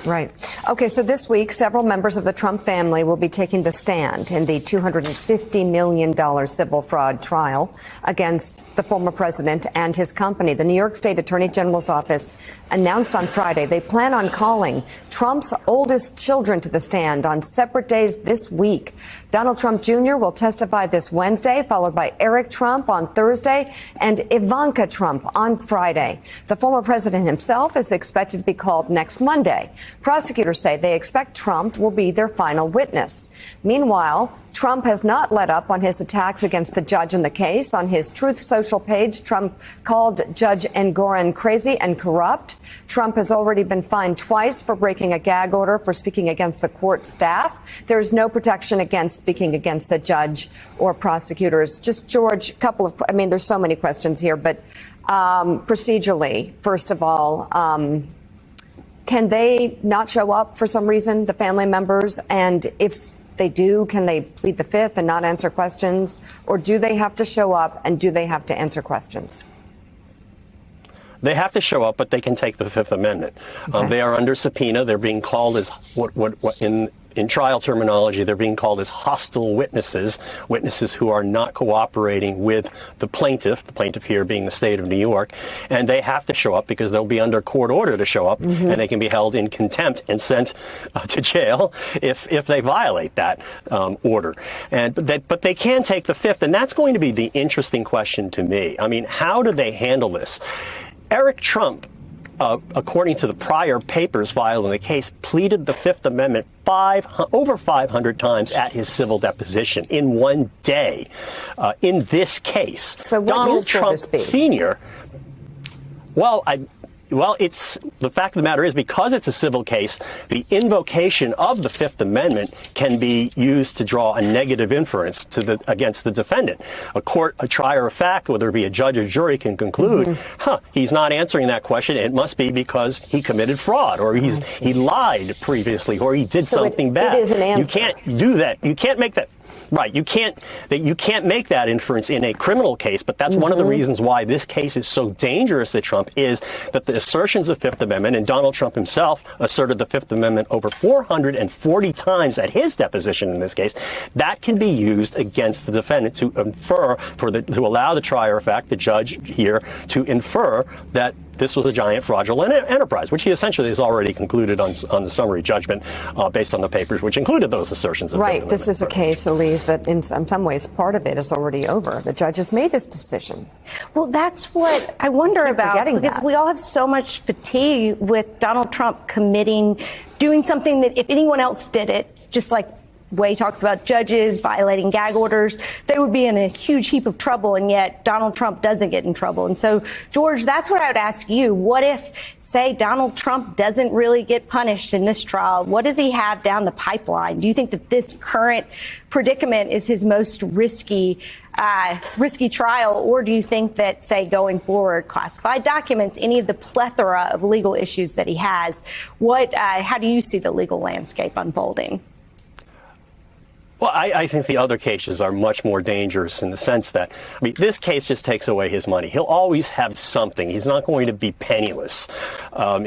Right. Okay, so this week, several members of the Trump family will be taking the stand in the $250 million civil fraud trial against the former president and his company. The New York State Attorney General's office announced on Friday they plan on calling Trump's oldest children to the stand on separate days this week. Donald Trump Jr. will testify this Wednesday, followed by Eric Trump on Thursday and Ivanka Trump on Friday. The former president himself is expected to be called next Monday. Prosecutors say they expect Trump will be their final witness. Meanwhile, Trump has not let up on his attacks against the judge in the case. On his Truth Social page, Trump called Judge Engoron crazy and corrupt. Trump has already been fined twice for breaking a gag order for speaking against the court staff. There is no protection against speaking against the judge or prosecutors. Just, George, there's so many questions here, but procedurally, first of all, can they not show up for some reason, the family members? And if they do, can they plead the fifth and not answer questions? Or do they have to show up and do they have to answer questions? They have to show up, but they can take the Fifth Amendment. Okay. They are under subpoena. They're being called as what in trial terminology, they're being called as hostile witnesses who are not cooperating with the plaintiff here being the state of New York, and they have to show up because they'll be under court order to show up, and they can be held in contempt and sent to jail if they violate that order. But they can take the Fifth, and that's going to be the interesting question to me. I mean, how do they handle this? Eric Trump, according to the prior papers filed in the case, pleaded the Fifth Amendment over 500 times at his civil deposition in one day. In this case, so what Donald use Trump will this be? Sr. It's the fact of the matter is, because it's a civil case, the invocation of the Fifth Amendment can be used to draw a negative inference against the defendant. A trier of fact, whether it be a judge or jury, can conclude, he's not answering that question. It must be because he committed fraud, or he lied previously, or he did something bad. It is an answer. You can't do that. You can't make that. Right. You can't make that inference in a criminal case. But that's one of the reasons why this case is so dangerous to Trump, is that the assertions of Fifth Amendment, and Donald Trump himself asserted the Fifth Amendment over 440 times at his deposition in this case, that can be used against the defendant to infer, to allow the trier of fact, the judge here, to infer that this was a giant fraudulent enterprise, which he essentially has already concluded on the summary judgment based on the papers, which included those assertions. Right. This is a case, Elise, that in some ways part of it is already over. The judge has made his decision. Well, that's what I wonder about, because we all have so much fatigue with Donald Trump doing something that if anyone else did it, just like way he talks about judges violating gag orders, they would be in a huge heap of trouble, and yet Donald Trump doesn't get in trouble. And so, George, that's what I would ask you. What if, say, Donald Trump doesn't really get punished in this trial? What does he have down the pipeline? Do you think that this current predicament is his most risky trial, or do you think that, say, going forward, classified documents, any of the plethora of legal issues that he has, how do you see the legal landscape unfolding? Well, I think the other cases are much more dangerous in the sense that, this case just takes away his money. He'll always have something. He's not going to be penniless.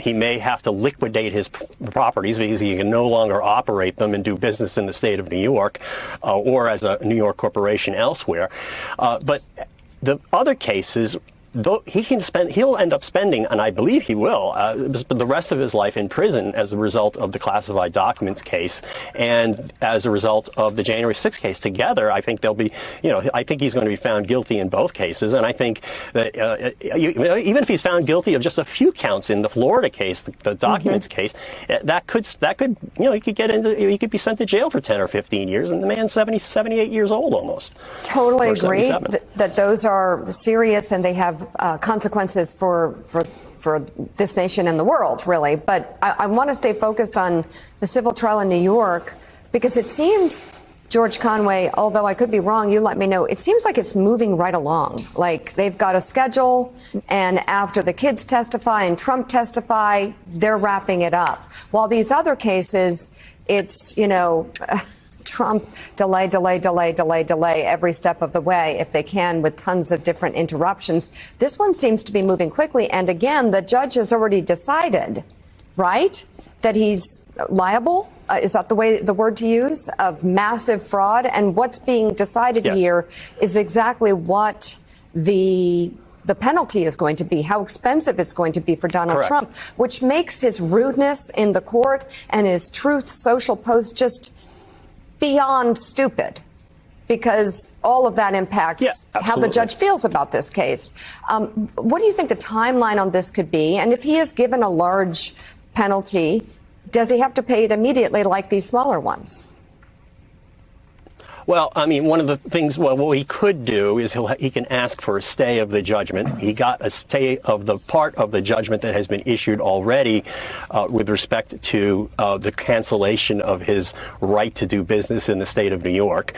He may have to liquidate his properties because he can no longer operate them and do business in the state of New York or as a New York corporation elsewhere. But the other cases, though, he'll end up spending, and I believe he will, the rest of his life in prison as a result of the classified documents case and as a result of the January 6th case. Together, I think they'll be, I think he's going to be found guilty in both cases. And I think that even if he's found guilty of just a few counts in the Florida case, the documents case, that could, he could be sent to jail for 10 or 15 years. And the man's 78 years old almost. Totally agree that those are serious and they have consequences for this nation and the world, really. But I want to stay focused on the civil trial in New York, because it seems, George Conway, although I could be wrong, you let me know, it seems like it's moving right along. Like they've got a schedule, and after the kids testify and Trump testify, they're wrapping it up. While these other cases, it's, Trump delay every step of the way, if they can, with tons of different interruptions. This one seems to be moving quickly. And again, the judge has already decided, right? that he's liable? Is that the word to use, of massive fraud? And what's being decided here is exactly what the penalty is going to be, how expensive it's going to be for Donald Trump, which makes his rudeness in the court and his Truth Social post just beyond stupid, because all of that impacts how the judge feels about this case. What do you think the timeline on this could be? And if he is given a large penalty, does he have to pay it immediately like these smaller ones? Well, I mean, one of the things, what he could do is he can ask for a stay of the judgment. He got a stay of the part of the judgment that has been issued already with respect to the cancellation of his right to do business in the state of New York.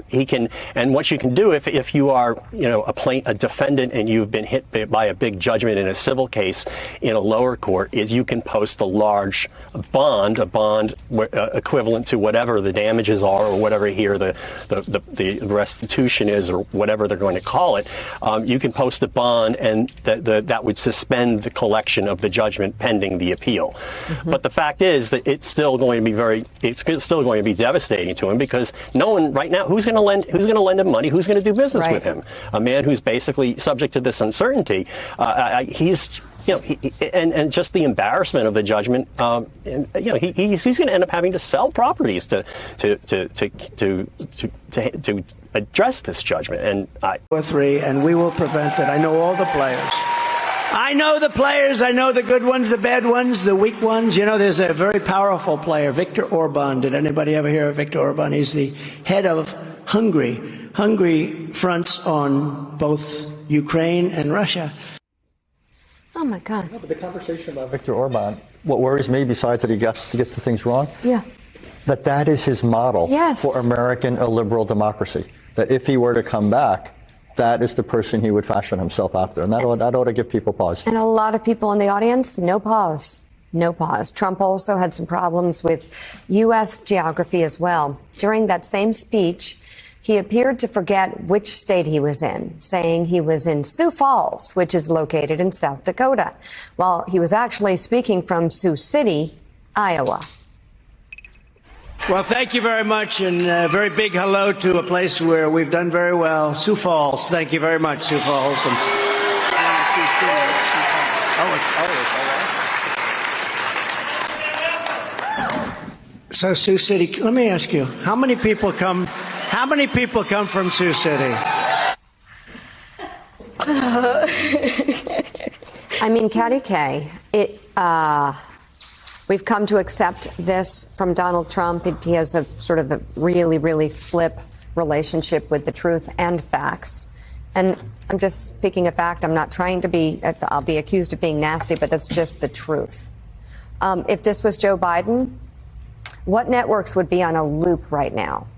He can, and what you can do if you are, a defendant and you've been hit by a big judgment in a civil case in a lower court, is you can post a large bond, equivalent to whatever the damages are or whatever here the restitution is, or whatever they're going to call it. You can post a bond, and that would suspend the collection of the judgment pending the appeal. But the fact is that it's still going to be devastating to him, because no one right now, who's going to lend him money, who's going to do business with him? A man who's basically subject to this uncertainty. He's and just the embarrassment of the judgment. He's going to end up having to sell properties to address this judgment. And and we will prevent it. I know all the players. I know the players. I know the good ones, the bad ones, the weak ones. There's a very powerful player, Viktor Orban. Did anybody ever hear of Viktor Orban? He's the head of Hungary. Hungary fronts on both Ukraine and Russia. Oh, my God. No, but the conversation about Viktor Orban, what worries me, besides that he gets the things wrong, that is his model for American illiberal democracy. That if he were to come back, that is the person he would fashion himself after. And that ought to give people pause. And a lot of people in the audience, no pause. No pause. Trump also had some problems with U.S. geography as well. During that same speech, he appeared to forget which state he was in, saying he was in Sioux Falls, which is located in South Dakota, while he was actually speaking from Sioux City, Iowa. Well, thank you very much, and a very big hello to a place where we've done very well, Sioux Falls. Thank you very much, Sioux Falls. So Sioux City, let me ask you, how many people come from Sioux City? I mean, Katty K, we've come to accept this from Donald Trump. He has a sort of a really, really flip relationship with the truth and facts. And I'm just speaking a fact. I'm not trying to be, I'll be accused of being nasty, but that's just the truth. If this was Joe Biden, what networks would be on a loop right now,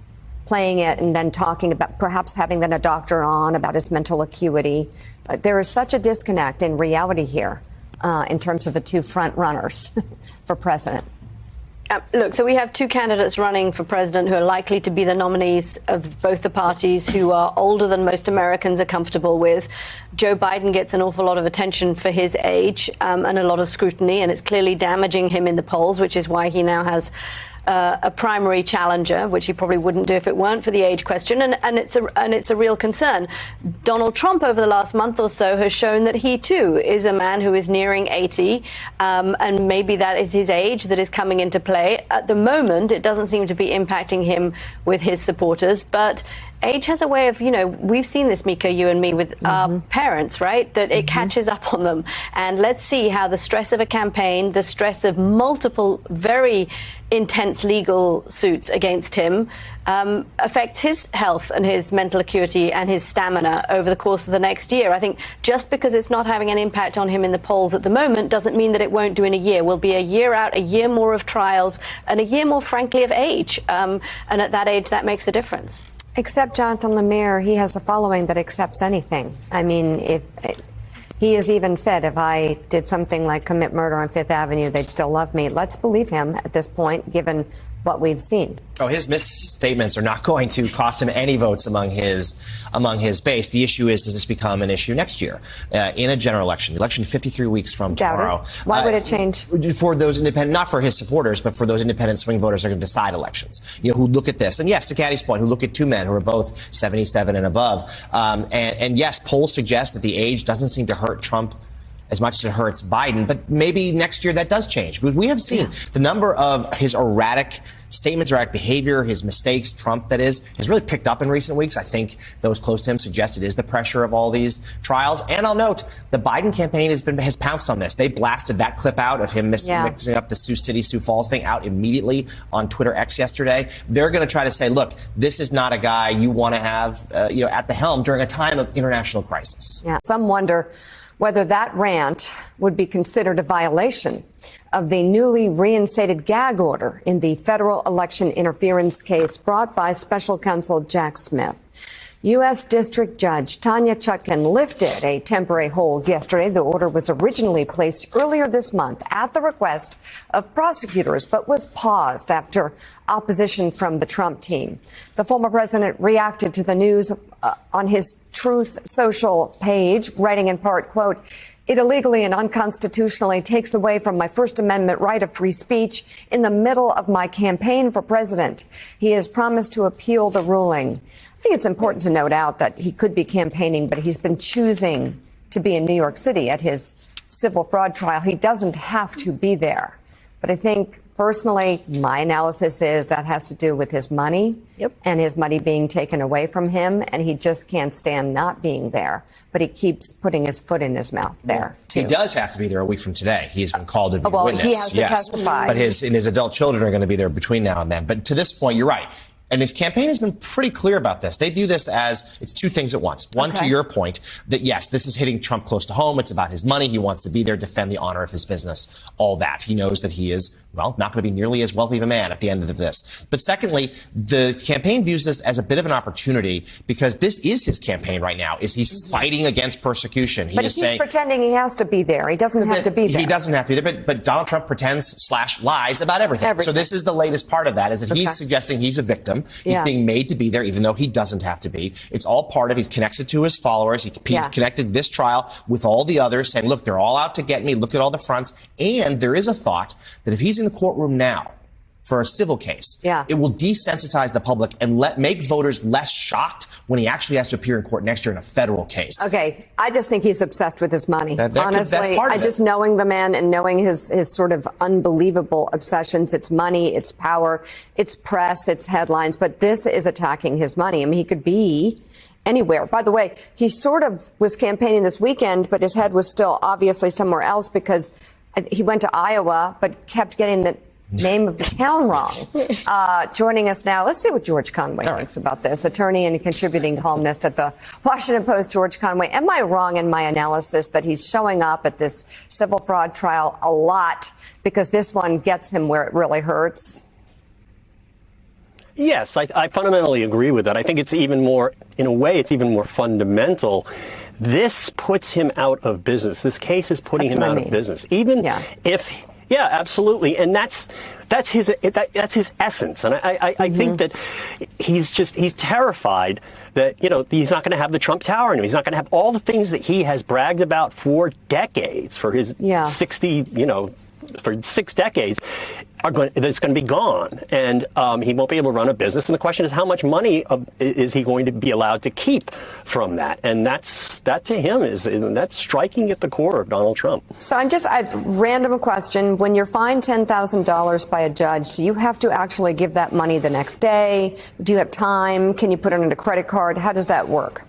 playing it and then talking about perhaps having then a doctor on about his mental acuity? There is such a disconnect in reality here in terms of the two front runners for president. Look, so we have two candidates running for president who are likely to be the nominees of both the parties, who are older than most Americans are comfortable with. Joe Biden gets an awful lot of attention for his age and a lot of scrutiny, and it's clearly damaging him in the polls, which is why he now has a primary challenger, which he probably wouldn't do if it weren't for the age question, and it's a real concern. Donald Trump over the last month or so has shown that he too is a man who is nearing 80, and maybe that is his age that is coming into play. At the moment, it doesn't seem to be impacting him with his supporters, but age has a way of, we've seen this, Mika, you and me, with our parents, right? That it catches up on them. And let's see how the stress of a campaign, the stress of multiple very intense legal suits against him affects his health and his mental acuity and his stamina over the course of the next year. I think just because it's not having an impact on him in the polls at the moment doesn't mean that it won't do in a year. We'll be a year out, a year more of trials, and a year more, frankly, of age. And at that age, that makes a difference. Except Jonathan Lemire, he has a following that accepts anything. I mean, he has even said, if I did something like commit murder on Fifth Avenue, they'd still love me. Let's believe him at this point, given what we've seen. Oh, his misstatements are not going to cost him any votes among his base. The issue is, does this become an issue next year in a general election? The election 53 weeks from tomorrow. Why would it change? For those independent, not for his supporters, but for those independent swing voters who are going to decide elections. Who look at this. And yes, to Caddy's point, who look at two men who are both 77 and above. And yes, polls suggest that the age doesn't seem to hurt Trump as much as it hurts Biden, but maybe next year that does change. Because we have seen the number of his erratic statements, erratic behavior, his mistakes, Trump that is, has really picked up in recent weeks. I think those close to him suggest it is the pressure of all these trials. And I'll note, the Biden campaign has pounced on this. They blasted that clip out of him mixing up the Sioux City, Sioux Falls thing out immediately on Twitter X yesterday. They're going to try to say, look, this is not a guy you want to have at the helm during a time of international crisis. Yeah. Some wonder whether that rant would be considered a violation of the newly reinstated gag order in the federal election interference case brought by special counsel Jack Smith. U.S. District Judge Tanya Chutkan lifted a temporary hold yesterday. The order was originally placed earlier this month at the request of prosecutors, but was paused after opposition from the Trump team. The former president reacted to the news on his Truth Social page, writing in part, quote, "It illegally and unconstitutionally takes away from my First Amendment right of free speech in the middle of my campaign for president. He has promised to appeal the ruling." I think it's important to note out that he could be campaigning, but he's been choosing to be in New York City at his civil fraud trial. He doesn't have to be there. But I think personally, my analysis is that has to do with his money and his money being taken away from him. And he just can't stand not being there. But he keeps putting his foot in his mouth there, too. He does have to be there a week from today. He's been called to be a witness. He has to testify. But his adult children are going to be there between now and then. But to this point, you're right. And his campaign has been pretty clear about this. They view this as it's two things at once. One, to your point, that yes, this is hitting Trump close to home. It's about his money. He wants to be there, defend the honor of his business, all that. He knows that he is, well, not going to be nearly as wealthy of a man at the end of this. But secondly, the campaign views this as a bit of an opportunity because this is his campaign right now, is he's fighting against persecution. But he's pretending he has to be there. He doesn't have to be there. He doesn't have to be there, but Donald Trump pretends / lies about everything. So this is the latest part of that, is that he's suggesting he's a victim. He's being made to be there, even though he doesn't have to be. It's all part of, he's connected to his followers. He's connected this trial with all the others, saying, look, they're all out to get me. Look at all the fronts. And there is a thought that if he's in the courtroom now for a civil case, it will desensitize the public and make voters less shocked when he actually has to appear in court next year in a federal case. Okay, I just think he's obsessed with his money. Honestly, that's knowing the man and knowing his sort of unbelievable obsessions, it's money, it's power, it's press, it's headlines, but this is attacking his money. I mean, he could be anywhere. By the way, he sort of was campaigning this weekend, but his head was still obviously somewhere else because he went to Iowa, but kept getting the name of the town wrong. Joining us now, let's see what George Conway thinks about this. Attorney and contributing columnist at the Washington Post, George Conway. Am I wrong in my analysis that he's showing up at this civil fraud trial a lot because this one gets him where it really hurts? Yes, I fundamentally agree with that. I think it's even more, in a way, it's even more fundamental. This puts him out of business. This case is putting him out of business. Even if... Yeah, absolutely, and that's his essence, and I think that he's terrified that he's not going to have the Trump Tower anymore. He's not going to have all the things that he has bragged about for decades, for his 60, for 6 decades. That's going to be gone, and he won't be able to run a business. And the question is, how much money is he going to be allowed to keep from that? And that to him that's striking at the core of Donald Trump. So a random question: when you're fined $10,000 by a judge, do you have to actually give that money the next day? Do you have time? Can you put it on a credit card? How does that work?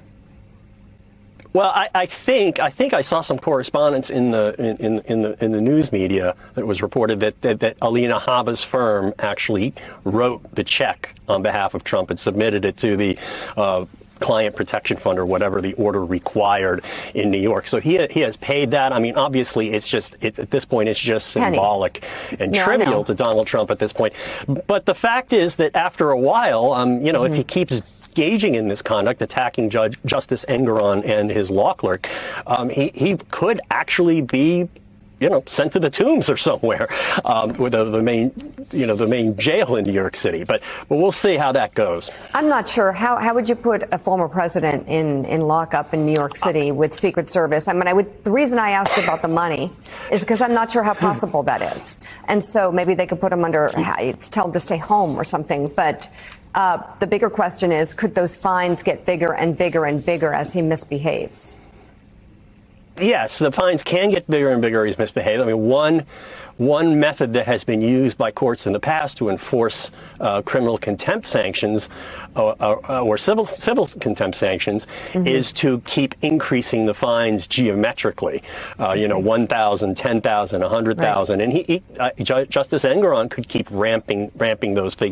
Well, I think I saw some correspondence in the news media that was reported that Alina Habba's firm actually wrote the check on behalf of Trump and submitted it to the Client Protection Fund or whatever the order required in New York. So he has paid that. I mean, obviously, at this point, it's just symbolic and trivial to Donald Trump at this point. But the fact is that after a while, if he keeps engaging in this conduct, attacking Justice Engoron and his law clerk, he could actually be sent to the tombs or somewhere, with the main jail in New York City. But we'll see how that goes. I'm not sure. How would you put a former president in lockup in New York City with Secret Service? I mean, the reason I ask about the money is because I'm not sure how possible that is. And so maybe they could put him under, tell him to stay home or something. But the bigger question is, could those fines get bigger and bigger and bigger as he misbehaves? Yes, the fines can get bigger and bigger as he misbehaves. I mean, one method that has been used by courts in the past to enforce criminal contempt sanctions or civil contempt sanctions is to keep increasing the fines geometrically. 1,000, 10,000, 100,000, and Justice Engoron could keep ramping those figures